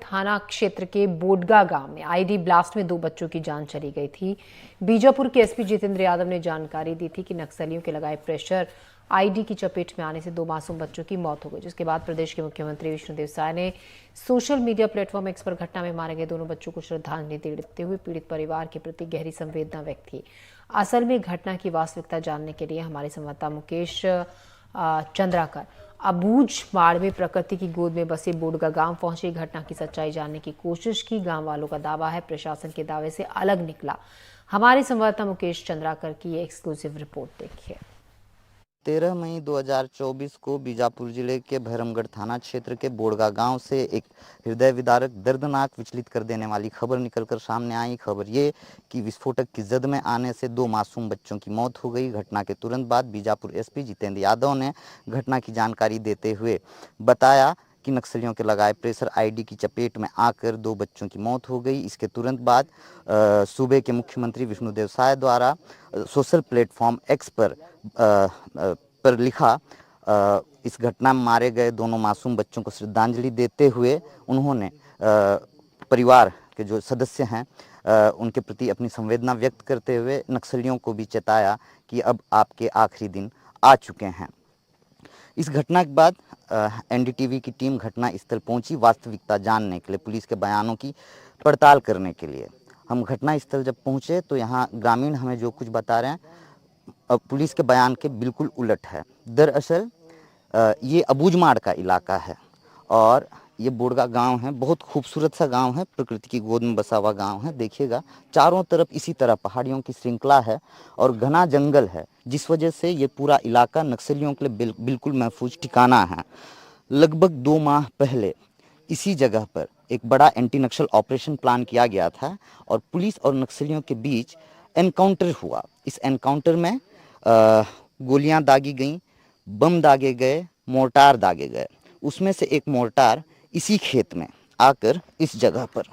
थाना क्षेत्र के बोडगा गांव में आईडी ब्लास्ट में 2 बच्चों की जान चली गई थी। बीजापुर के एसपी जितेंद्र यादव ने जानकारी दी थी कि नक्सलियों के लगाए प्रेशर आईडी की चपेट में आने से 2 मासूम बच्चों की मौत हो गई, जिसके बाद प्रदेश के मुख्यमंत्री विष्णुदेव साय ने सोशल मीडिया प्लेटफॉर्म एक्स पर घटना में मारे गए दोनों बच्चों को श्रद्धांजलि देते हुए पीड़ित परिवार के प्रति गहरी संवेदना व्यक्त की। असल में घटना की वास्तविकता जानने के लिए हमारे संवाददाता मुकेश चंद्राकर अबूझ माड़ में प्रकृति की गोद में बसे बोडगा गांव पहुंचे, घटना की सच्चाई जानने की कोशिश की। गांव वालों का दावा है प्रशासन के दावे से अलग निकला। हमारे संवाददाता मुकेश चंद्राकर की ये एक्सक्लूसिव रिपोर्ट देखिए। 13 मई 2024 को बीजापुर जिले के भैरमगढ़ थाना क्षेत्र के बोडगा गांव से एक हृदय विदारक, दर्दनाक, विचलित कर देने वाली खबर निकलकर सामने आई। खबर ये कि विस्फोटक की जद में आने से 2 मासूम बच्चों की मौत हो गई। घटना के तुरंत बाद बीजापुर एसपी जितेंद्र यादव ने घटना की जानकारी देते हुए बताया कि नक्सलियों के लगाए प्रेशर आईडी की चपेट में आकर 2 बच्चों की मौत हो गई। इसके तुरंत बाद सूबे के मुख्यमंत्री विष्णुदेव साय द्वारा सोशल प्लेटफॉर्म एक्स पर लिखा इस घटना में मारे गए दोनों मासूम बच्चों को श्रद्धांजलि देते हुए उन्होंने परिवार के जो सदस्य हैं उनके प्रति अपनी संवेदना व्यक्त करते हुए नक्सलियों को भी चेताया कि अब आपके आखिरी दिन आ चुके हैं। इस घटना के बाद एनडीटीवी की टीम घटना स्थल पहुंची वास्तविकता जानने के लिए, पुलिस के बयानों की पड़ताल करने के लिए। हम घटना स्थल जब पहुंचे तो यहाँ ग्रामीण हमें जो कुछ बता रहे हैं पुलिस के बयान के बिल्कुल उलट है। दरअसल ये अबूझमाड़ का इलाका है और ये बोडगा गांव है, बहुत खूबसूरत सा गांव है, प्रकृति की गोद में बसा हुआ गांव है। देखिएगा चारों तरफ इसी तरह पहाड़ियों की श्रृंखला है और घना जंगल है, जिस वजह से ये पूरा इलाका नक्सलियों के लिए बिल्कुल महफूज ठिकाना है। लगभग 2 माह पहले इसी जगह पर एक बड़ा एंटी नक्सल ऑपरेशन प्लान किया गया था और पुलिस और नक्सलियों के बीच एनकाउंटर हुआ। इस एनकाउंटर में गोलियां दागी गईं, बम दागे गए, मोर्टार दागे गए। उसमें से एक मोर्टार इसी खेत में आकर इस जगह पर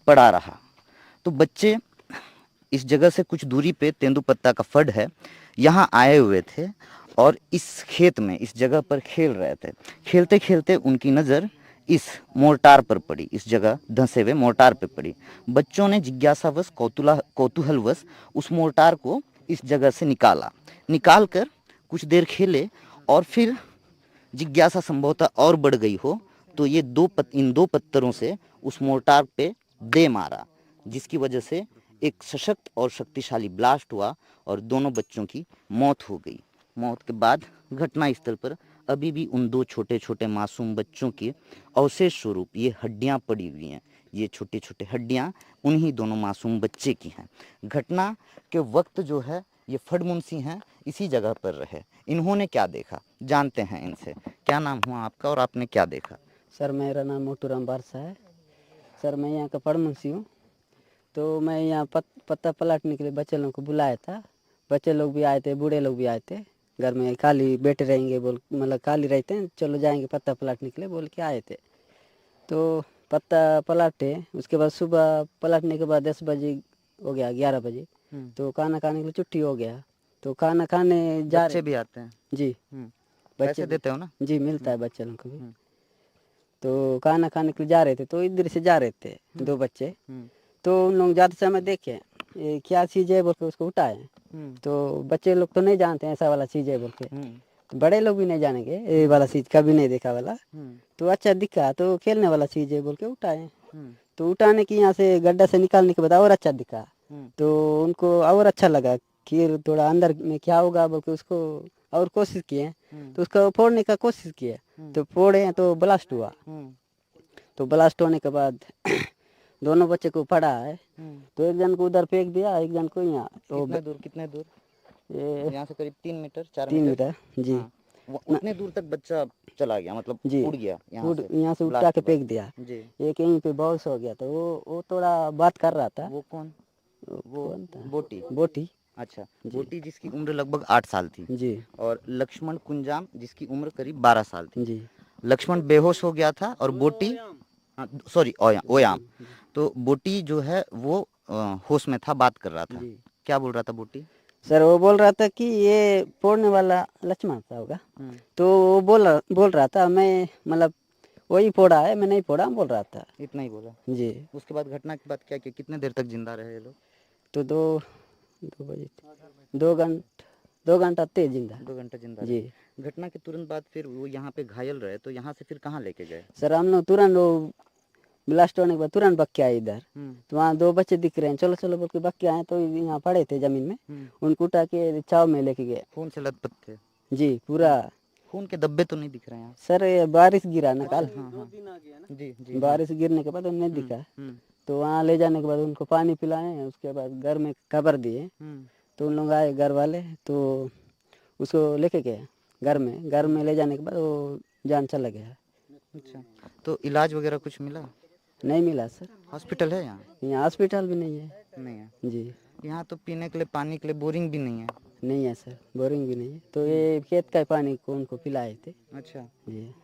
पड़ा रहा। तो बच्चे इस जगह से कुछ दूरी पे तेंदुपत्ता का फड है, यहाँ आए हुए थे और इस खेत में इस जगह पर खेल रहे थे। खेलते खेलते उनकी नज़र इस मोर्टार पर पड़ी, इस जगह धंसे हुए मोर्टार पर पड़ी। बच्चों ने जिज्ञासावश, कौतूहलवश उस मोर्टार को इस जगह से निकाल कर कुछ देर खेले और फिर जिज्ञासा संभवतः और बढ़ गई हो तो ये इन दो पत्थरों से उस मोर्टार पे दे मारा, जिसकी वजह से एक सशक्त और शक्तिशाली ब्लास्ट हुआ और दोनों बच्चों की मौत हो गई। मौत के बाद घटना स्थल पर अभी भी उन 2 छोटे छोटे मासूम बच्चों के अवशेष स्वरूप ये हड्डियां पड़ी हुई हैं। ये छोटे छोटे हड्डियां उन्हीं दोनों मासूम बच्चे की हैं। घटना के वक्त जो है ये फडमुंशी हैं, इसी जगह पर रहे। इन्होंने क्या देखा जानते हैं इनसे। क्या नाम हुआ आपका और आपने क्या देखा? सर मेरा नाम मोटूराम बारसा है। सर मैं यहाँ का फडमुंशी हूँ। तो मैं यहाँ पत्ता पलटने के लिए बच्चे लोगों को बुलाया था। बच्चे लोग भी आए थे, बूढ़े लोग भी आए थे। घर में खाली बैठे रहेंगे बोल, मतलब खाली रहते हैं, चलो जाएंगे पत्ता पलटने के लिए बोल के आए थे। तो पत्ता पलटे, उसके बाद सुबह पलटने के बाद 10 बजे हो गया, 11 बजे तो खाना खाने के लिए छुट्टी हो गया। तो खाना खाने जा बच्चे भी आते हैं? जी, बच्चे देते हो ना? जी मिलता है बच्चे लोगों को भी। तो खाना खाने के लिए जा रहे थे, तो इधर से जा रहे थे 2 बच्चे। तो उन लोग जाते समय देखे ये क्या चीज़ है बोल के उसको उठाए। तो बच्चे लोग तो नहीं जानते ऐसा वाला चीज़ है बोल के, तो बड़े लोग भी नहीं जानेंगे ये वाला चीज़, कभी नहीं देखा वाला। तो अच्छा दिखा तो खेलने वाला चीज़ है बोल के उठाए। तो उठाने की यहाँ से गड्ढा से निकालने के बाद और अच्छा दिखा, तो उनको और अच्छा लगा कि थोड़ा अंदर में क्या होगा बोल के उसको और कोशिश किए। तो उसको फोड़ने का कोशिश किए, तो फोड़े तो ब्लास्ट हुआ। तो ब्लास्ट होने के बाद दोनों बच्चे को पड़ा है। तो एक जन को उधर फेंक दिया, एक जन को यहाँ। तो कितने दूर? ये यहाँ से करीब 3 मीटर 4 3 मीटर मीटर जी। उतने दूर तक बच्चा चला गया, मतलब जी उड़ गया यहाँ से उठा के फेंक दिया जी। एक यहीं पे बॉल्स हो गया। तो वो थोड़ा बात कर रहा था। वो कौन? वो कौन था? बोटी। अच्छा, बोटी जिसकी उम्र लगभग 8 साल थी जी। और लक्ष्मण कुंजाम जिसकी उम्र करीब 12 साल थी जी। लक्ष्मण बेहोश हो गया था और बोटी, सॉरी ओयाम। तो बोटी जो है वो होश में था, बात कर रहा था। क्या बोल रहा था बोटी? सर वो बोल रहा था कि ये फोड़ने वाला लक्ष्मण था होगा। तो वो बोल रहा था मैं मतलब वही फोड़ा है, मैं नहीं फोड़ा बोल रहा था। इतना ही बोला। जी। उसके बाद घटना के बाद क्या किया, कितने देर तक जिंदा रहे ये लोग? तो 2 बजे 2 घंटा थे जिंदा। 2 घंटा जिंदा जी। रहे। घटना के तुरंत बाद फिर वो यहाँ पे घायल रहे, तो यहाँ से फिर कहाँ लेके गए? सर हम लोग तुरंत वो ब्लास्ट होने के बाद तुरंत बक के आए इधर। हम्म। तो वहाँ 2 बच्चे दिख रहे हैं, चलो चलो बोल के बक के आए, तो यहाँ पड़े थे जमीन में, हम्म। उनको उठा के छाव में लेके गए। खून से लथपथ थे? जी पूरा। खून के धब्बे तो नहीं दिख रहे हैं यहाँ? सर ये बारिश गिरा ना कल, हाँ हाँ जी जी। बारिश गिरने के बाद उन्हें दिखा। हम्म तो वहाँ ले जाने के बाद उनको पानी पिलाए, उसके बाद घर में कब्र दिए। हम्म। तो उन लोग आए घर वाले, तो उसको लेके गए घर में ले जाने के बाद वो जान चला गया। अच्छा, तो इलाज वगैरह कुछ मिला? नहीं मिला सर। हॉस्पिटल है यहाँ? यहाँ हॉस्पिटल भी नहीं है। नहीं है। जी यहाँ तो पीने के लिए, पानी के लिए बोरिंग भी नहीं है। नहीं है सर, बोरिंग भी नहीं है। तो ये खेत का पानी को उनको पिलाए थे। अच्छा। जी।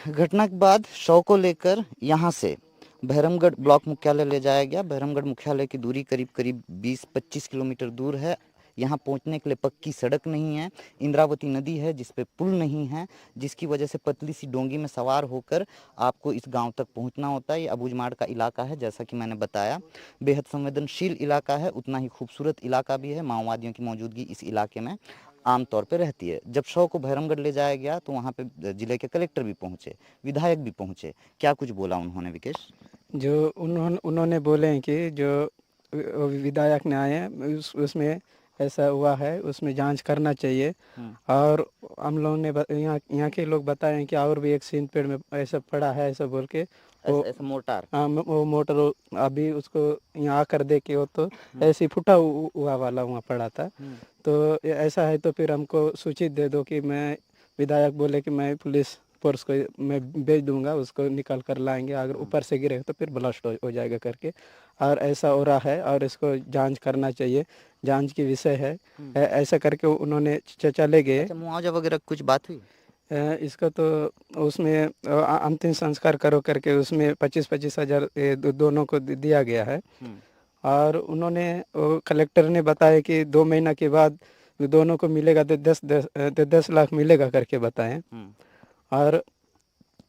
घटना के बाद शव को लेकर यहाँ से बहरमगढ़ ब्लॉक मुख्यालय ले जाया गया। बहरमगढ़ मुख्यालय की दूरी करीब करीब 20-25 किलोमीटर दूर है। यहाँ पहुँचने के लिए पक्की सड़क नहीं है, इंद्रावती नदी है जिस पे पुल नहीं है, जिसकी वजह से पतली सी डोंगी में सवार होकर आपको इस गांव तक पहुँचना होता है। ये अबूझमाड़ का इलाका है, जैसा कि मैंने बताया, बेहद संवेदनशील इलाका है, उतना ही खूबसूरत इलाका भी है। माओवादियों की मौजूदगी इस इलाके में आमतौर पर रहती है। जब शव को बहरमगढ़ ले जाया गया तो वहाँ पे जिले के कलेक्टर भी पहुँचे, विधायक भी पहुँचे। क्या कुछ बोला उन्होंने विकेश? जो उन्होंने बोले हैं कि जो विधायक ने आए हैं उसमें ऐसा हुआ है, उसमें जांच करना चाहिए। और हम लोगों ने यहाँ के लोग बताए हैं कि और भी एक सीन पेड़ में ऐसा पड़ा है, ऐसा बोल के ऐसा मोटार? हाँ वो मोटर अभी उसको यहाँ आकर देखे हो तो ऐसे ही फुटा हुआ वाला वहाँ पड़ा था। तो ऐसा है तो फिर हमको सूचित दे दो कि मैं, विधायक बोले कि मैं पुलिस फोर्स को मैं भेज दूंगा, उसको निकाल कर लाएंगे, अगर ऊपर से गिरे तो फिर ब्लास्ट हो जाएगा करके। और ऐसा हो रहा है और इसको जांच करना चाहिए, जांच की विषय है। ऐसा करके उन्होंने चले गए। अच्छा, मुआवजा वगैरह कुछ बात हुई? इसका तो उसमें अंतिम संस्कार करो करके उसमें 25-25 हज़ार दोनों को दिया गया है। और उन्होंने कलेक्टर ने बताया कि 2 महीना के बाद दोनों को मिलेगा, 10 लाख मिलेगा करके बताएं। और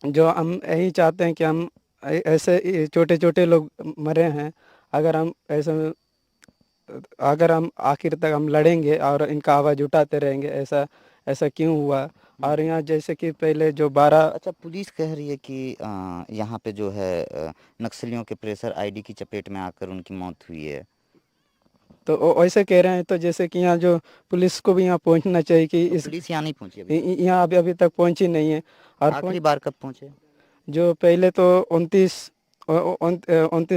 जो हम यही चाहते हैं कि हम ऐसे छोटे छोटे लोग मरे हैं, अगर हम आखिर तक हम लड़ेंगे और इनका आवाज़ उठाते रहेंगे, ऐसा क्यों हुआ। और यहाँ जैसे कि पहले जो 12। अच्छा, पुलिस कह रही है कि यहाँ पे जो है नक्सलियों के प्रेशर आईडी की चपेट में आकर उनकी मौत हुई है। तो ऐसे कह रहे हैं, तो जैसे कि यहाँ जो पुलिस को भी यहाँ पहुँचना चाहिए कि तो इस पुलिस यहाँ नहीं पहुंची अभी? यहाँ अभी तक पहुँची नहीं है। और आखिरी बार कब पहुंचे? जो पहले तो 29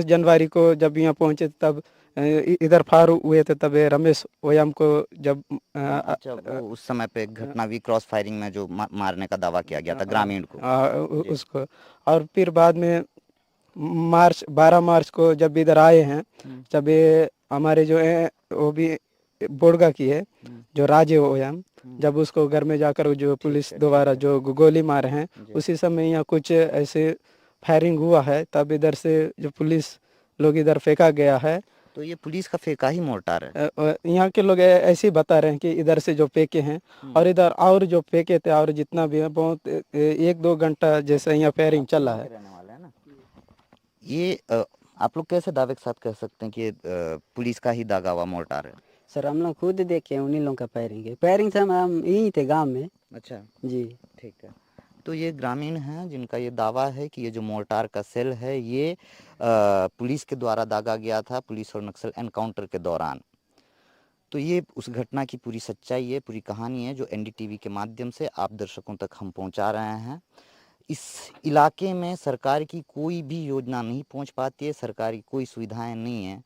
जनवरी को जब यहाँ पहुँचे तब इधर फार हुए थे, तब रमेश ओयाम को जब अच्छा, वो उस समय पे घटना हुई, क्रॉस फायरिंग में जो मारने का दावा किया गया था ग्रामीण को। उसको। और फिर बाद में 12 मार्च को जब इधर आए हैं, जब ये हमारे जो है वो भी बोडगा की है जो राजे ओयाम, जब उसको घर में जाकर जो पुलिस द्वारा जो गोली मारे हैं, उसी समय यहाँ कुछ ऐसे फायरिंग हुआ है, तब इधर से जो पुलिस लोग इधर फेंका गया है। तो ये पुलिस का फेंका ही मोर्टार है? यहाँ के लोग ऐसे ही बता रहे हैं कि इधर से जो फेंके हैं, और इधर और जो फेंके थे और जितना भी है बहुत 1-2 घंटा जैसे यहाँ फायरिंग चला है। ये आप लोग कैसे दावे के साथ कह सकते हैं कि ये पुलिस का ही दागा हुआ मोर्टार है? सर हम लोग खुद देखे उन्हीं लोगों का फायरिंग से हम यहीं थे गांव में। अच्छा जी ठीक है। तो ये ग्रामीण हैं जिनका ये दावा है कि ये जो मोर्टार का सेल है ये पुलिस के द्वारा दागा गया था, पुलिस और नक्सल एनकाउंटर के दौरान। तो ये उस घटना की पूरी सच्चाई है, पूरी कहानी है, जो एनडीटीवी के माध्यम से आप दर्शकों तक हम पहुंचा रहे हैं। इस इलाके में सरकार की कोई भी योजना नहीं पहुंच पाती है, सरकार की कोई सुविधाएं नहीं है,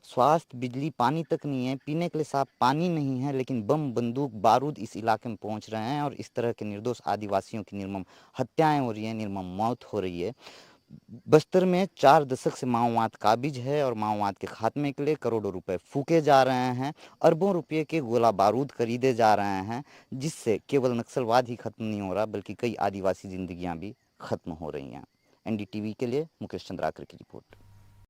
स्वास्थ्य, बिजली, पानी तक नहीं है, पीने के लिए साफ पानी नहीं है, लेकिन बम, बंदूक, बारूद इस इलाके में पहुंच रहे हैं और इस तरह के निर्दोष आदिवासियों की निर्मम हत्याएं हो रही हैं, निर्मम मौत हो रही है। बस्तर में 4 दशक से माओवाद काबिज है और माओवाद के खात्मे के लिए करोड़ों रुपए फूके जा रहे हैं, अरबों रुपये के गोला बारूद खरीदे जा रहे हैं, जिससे केवल नक्सलवाद ही खत्म नहीं हो रहा बल्कि कई आदिवासी जिंदगियां भी खत्म हो रही हैं। एनडीटीवी के लिए मुकेश चंद्राकर की रिपोर्ट।